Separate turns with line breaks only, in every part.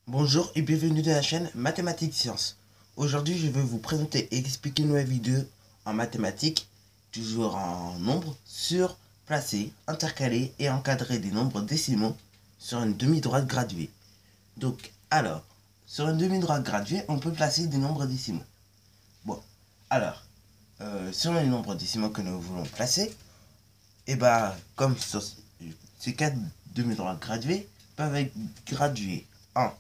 Bonjour et bienvenue dans la chaîne Mathématiques Sciences. Aujourd'hui, je vais vous présenter et expliquer une nouvelle vidéo en mathématiques, toujours en nombres, sur placer, intercaler et encadrer des nombres décimaux sur une demi-droite graduée. Donc, alors, sur une demi-droite graduée, on peut placer des nombres décimaux. Bon, alors, sur les nombres décimaux que nous voulons placer, et bah, comme sur ces quatre demi-droites graduées peuvent être graduées en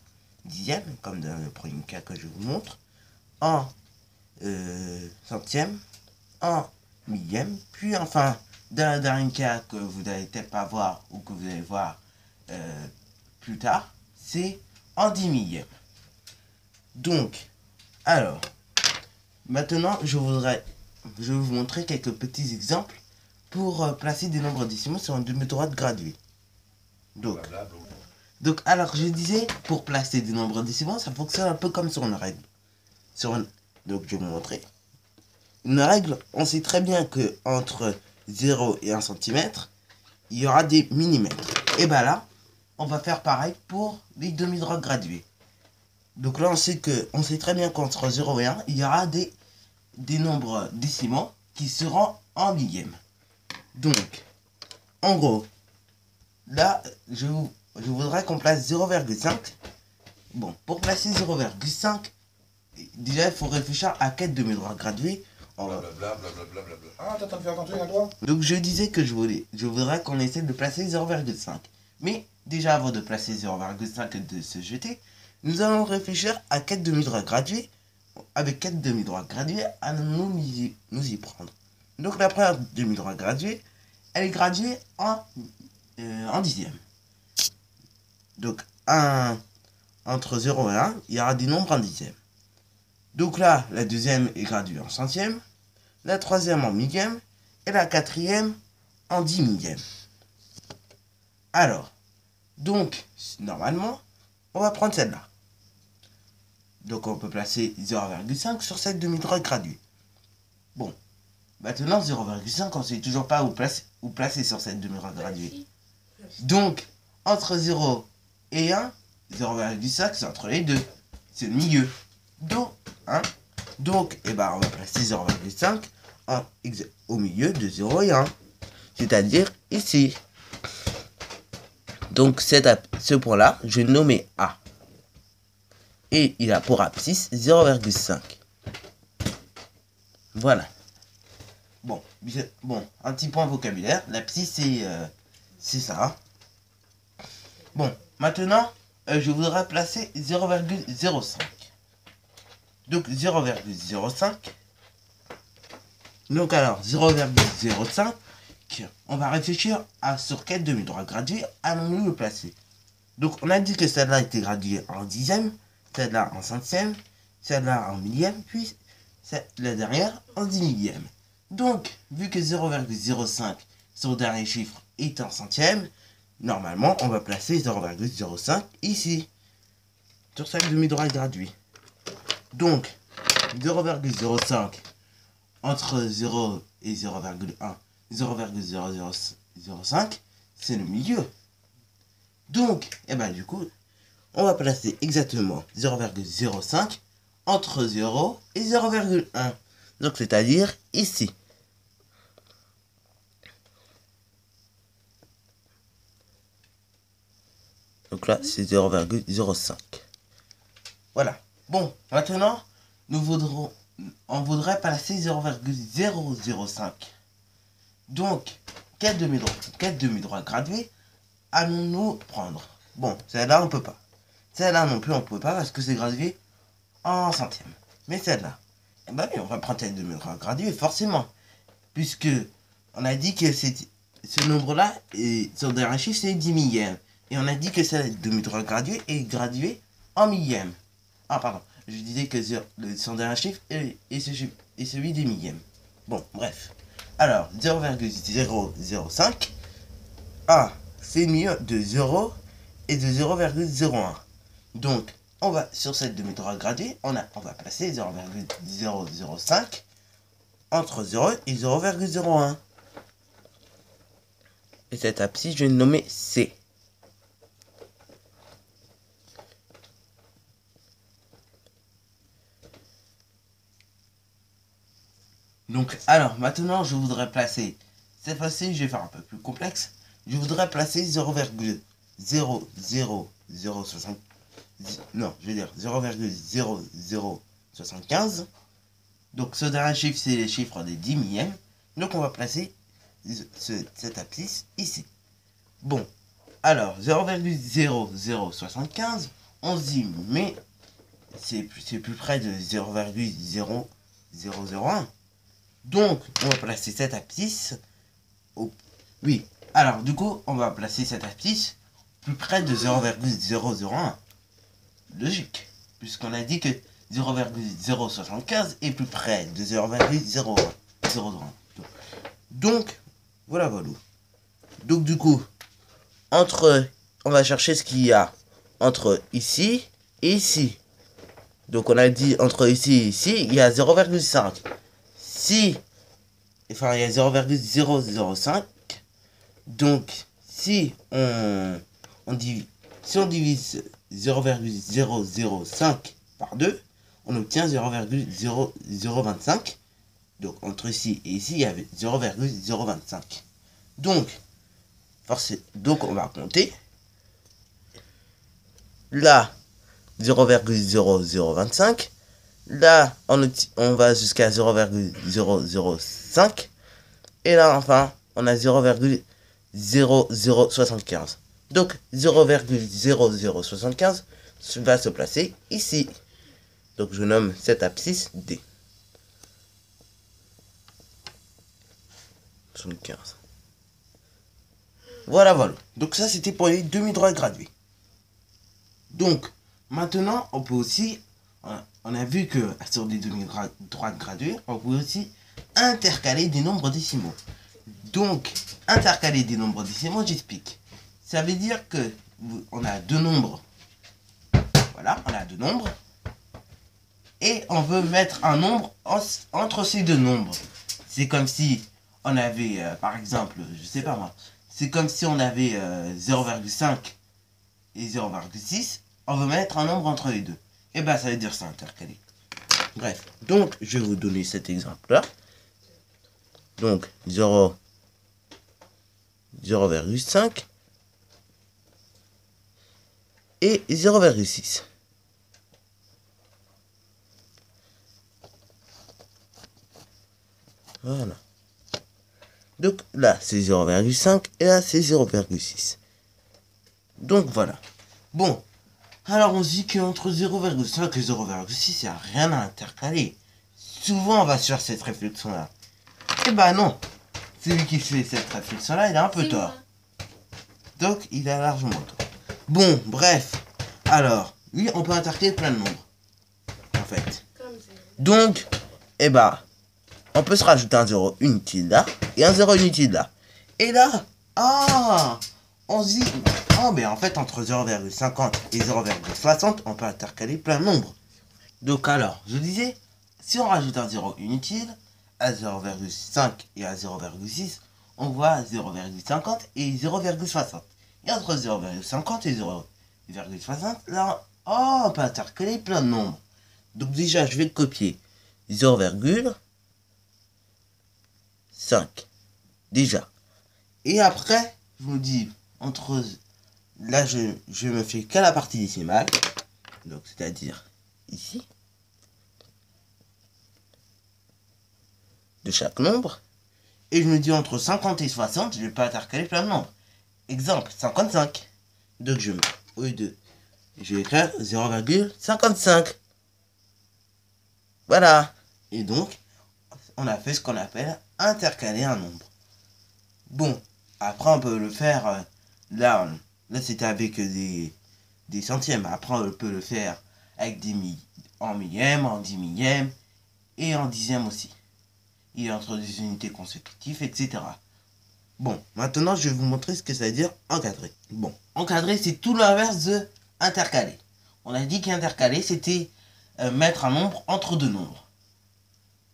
dixième, comme dans le premier cas que je vous montre, en centième, en millième, puis enfin, dans le dernier cas que vous n'allez peut-être pas voir ou que vous allez voir plus tard, c'est en 10 millième. Donc, alors, maintenant, je vais vous montrer quelques petits exemples pour placer des nombres décimaux sur une demi-droite graduée. Donc, alors, je disais, pour placer des nombres décimaux, ça fonctionne un peu comme sur une règle. Donc, je vais vous montrer. Une règle, on sait très bien que entre 0 et 1 cm, il y aura des millimètres. Et bien là, on va faire pareil pour les demi-droites graduées. Donc là, on sait très bien qu'entre 0 et 1, il y aura des nombres décimaux qui seront en millième. Donc, en gros, là, je voudrais qu'on place 0,5. Bon, pour placer 0,5, déjà, il faut réfléchir à quelle demi-droite graduée.
Ah, t'es en train de faire ton truc à toi?
Donc, je disais que je voudrais qu'on essaie de placer 0,5. Mais, déjà, avant de placer 0,5 et de se jeter, nous allons réfléchir à quelle demi-droite graduée, avec quelle demi-droite graduée allons-nous nous y prendre. Donc, la première demi-droite graduée, elle est graduée en dixième. Donc, entre 0 et 1, il y aura des nombres en dixième. Donc là, la deuxième est graduée en centième, la troisième en millième, et la quatrième en 10 millième. Alors, donc, normalement, on va prendre celle-là. Donc on peut placer 0,5 sur cette demi-droite graduée. Bon, maintenant 0,5, on ne sait toujours pas où placer sur cette demi-droite graduée. Donc, entre 0 et 1, 0,5, c'est entre les deux. C'est le milieu. Donc, on va placer 0,5 au milieu de 0 et 1. C'est-à-dire ici. Donc, ce point-là, je vais le nommer A. Et il a pour abscisse 0,5. Voilà. Bon, un petit point vocabulaire. L'abscisse, c'est ça. Bon, maintenant, je voudrais placer 0,05. Donc 0,05. Donc alors 0,05. On va réfléchir sur quelle demi-droite graduée allons-nous le placer. Donc on a dit que celle-là était graduée en dixième, celle-là en centième, celle-là en millième, puis la dernière en 10 millième. Donc, vu que 0,05, son dernier chiffre est en centième, normalement on va placer 0,05 ici, sur cette demi-droite graduée. Donc, 0,05 entre 0 et 0,1, 0,005, c'est le milieu. Donc, du coup, on va placer exactement 0,05 entre 0 et 0,1. Donc, c'est-à-dire ici. Donc là, c'est 0,05. Voilà. Bon, maintenant, on voudrait placer 0,005. Donc, quelle demi-droite graduée allons-nous prendre? Bon, celle-là, on peut pas. Celle-là non plus, on peut pas parce que c'est gradué en centième. Mais celle-là, oui, on va prendre cette demi-droite graduée, forcément. Puisque on a dit que ce nombre-là, son dernier chiffre, c'est 10 millième. Et on a dit que cette demi-droite graduée est graduée en millième. Ah, pardon. Je disais que son dernier chiffre est celui des millièmes. Bon, bref. Alors, 0,005. Ah, c'est mieux de 0 et de 0,01. Donc, on va sur cette demi-droite graduée, on va placer 0,005 entre 0 et 0,01. Et cette abscisse, je vais le nommer C. Donc, alors, maintenant, je voudrais placer, cette fois-ci, je vais faire un peu plus complexe. Je voudrais placer 0,00060, non, je vais dire 0,0075. Donc, ce dernier chiffre, c'est les chiffres des 10 millièmes. Donc, on va placer cette abscisse ici. Bon, alors, 0,0075, on se dit, mais c'est plus près de 0,0001. Donc, on va placer cette abscisse au... Oui, alors, du coup, on va placer cette abscisse plus près de 0,001. Logique, puisqu'on a dit que 0,075 est plus près de 0,001. Donc, voilà. Donc, du coup, on va chercher ce qu'il y a entre ici et ici. Donc, on a dit entre ici et ici, il y a 0,5. Il y a 0,005. Donc, si on divise 0,005 par 2, on obtient 0,0025. Donc, entre ici et ici, il y avait 0,025. Donc, on va compter. Là, 0,0025. Là, on va jusqu'à 0,005. Et là, enfin, on a 0,0075. Donc, 0,0075 va se placer ici. Donc, je nomme cette abscisse D. 75. Voilà. Donc, ça, c'était pour les demi-droites graduées. Donc, maintenant, on peut aussi... On a vu que sur les demi-droites graduées, on peut aussi intercaler des nombres décimaux. Donc, intercaler des nombres décimaux, j'explique. Ça veut dire que on a deux nombres. Voilà, on a deux nombres. Et on veut mettre un nombre entre ces deux nombres. C'est comme si on avait, par exemple, je sais pas moi, c'est comme si on avait 0,5 et 0,6. On veut mettre un nombre entre les deux. Et ben, ça veut dire ça, intercaler. Bref, donc, je vais vous donner cet exemple-là. Donc, 0,5 et 0,6. Voilà. Donc là, c'est 0,5 et là, c'est 0,6. Donc voilà. Bon, alors on se dit qu'entre 0,5 et 0,6, il n'y a rien à intercaler. Souvent, on va sur cette réflexion-là. Eh ben non. Celui qui fait cette réflexion-là, il a un peu tort. Donc, il a largement tort. Bon, bref. Alors, oui, on peut intercaler plein de nombres. En fait. Donc, eh ben, on peut se rajouter un 0 inutile là et un 0 inutile là. Et là, on se dit, mais en fait, entre 0,50 et 0,60, on peut intercaler plein de nombres. Donc alors, je disais, si on rajoute un 0 inutile à 0,5 et à 0,6, on voit 0,50 et 0,60. Et entre 0,50 et 0,60, là, on peut intercaler plein de nombres. Donc déjà, je vais copier 0,5. Déjà. Et après, je me dis, là, je me fais qu'à la partie décimale. Donc, c'est-à-dire ici. De chaque nombre. Et je me dis, entre 50 et 60, je vais pas intercaler plein de nombres. Exemple, 55. Donc, je vais écrire 0,55. Voilà. Et donc, on a fait ce qu'on appelle intercaler un nombre. Bon, après on peut le faire, là c'était avec des centièmes. Après on peut le faire avec en millième, en 10 millième et en dixième aussi. Et entre des unités consécutives, etc. Bon, maintenant je vais vous montrer ce que ça veut dire encadrer. Bon, encadrer c'est tout l'inverse de intercaler. On a dit qu'intercaler c'était mettre un nombre entre deux nombres.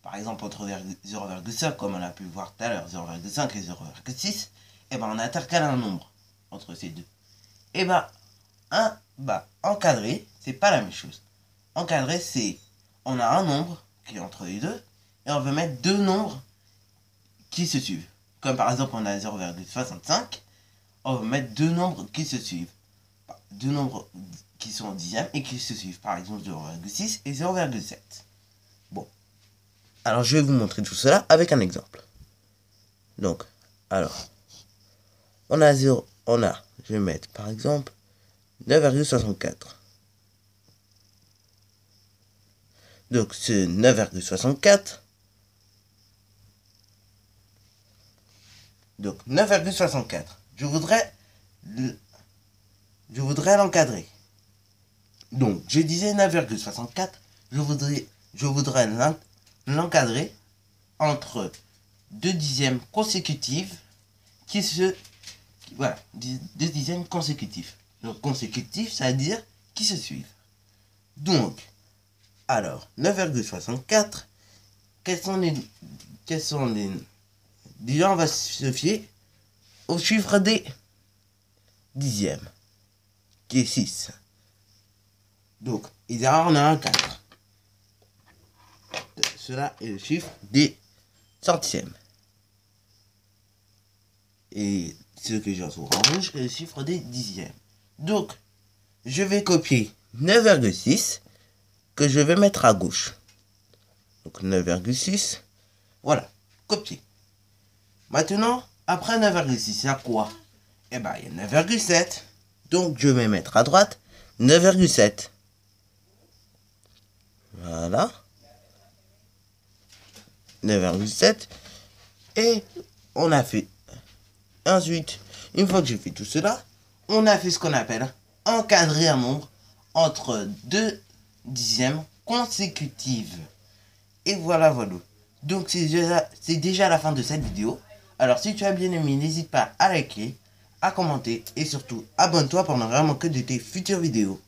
Par exemple, entre 0,5, comme on a pu voir tout à l'heure, 0,5 et 0,6, et ben on intercale un nombre entre ces deux. Et ben, encadrer, c'est pas la même chose. Encadrer, c'est, on a un nombre qui est entre les deux, et on veut mettre deux nombres qui se suivent. Comme par exemple on a 0,65, on veut mettre deux nombres qui se suivent. Deux nombres qui sont en dixième et qui se suivent. Par exemple 0,6 et 0,7. Bon. Alors je vais vous montrer tout cela avec un exemple. Donc, alors, je vais mettre par exemple 9,64. Donc ce 9,64. Donc 9,64. Je voudrais l'encadrer. Donc je disais 9,64. Je voudrais l'encadrer entre deux dixièmes consécutives voilà, deux dixièmes consécutifs. Donc consécutifs, ça veut dire qui se suivent. Donc, alors, 9,64, quels sont les... Déjà, on va se fier au chiffre des dixièmes, qui est 6. Donc, ici, on a un 4. Cela est le chiffre des centièmes. Et ce que j'ai en rouge est le chiffre des dixièmes. Donc, je vais copier 9,6 que je vais mettre à gauche. Donc 9,6. Voilà, copier. Maintenant, après 9,6, il y a quoi? Eh bien, il y a 9,7. Donc, je vais mettre à droite 9,7. Voilà. 9,7. Et on a fait. Ensuite, une fois que j'ai fait tout cela, on a fait ce qu'on appelle encadrer un nombre entre deux dixièmes consécutives. Et voilà, voilà. Donc c'est déjà la fin de cette vidéo. Alors si tu as bien aimé, n'hésite pas à liker, à commenter et surtout abonne-toi pour ne rien manquer de tes futures vidéos.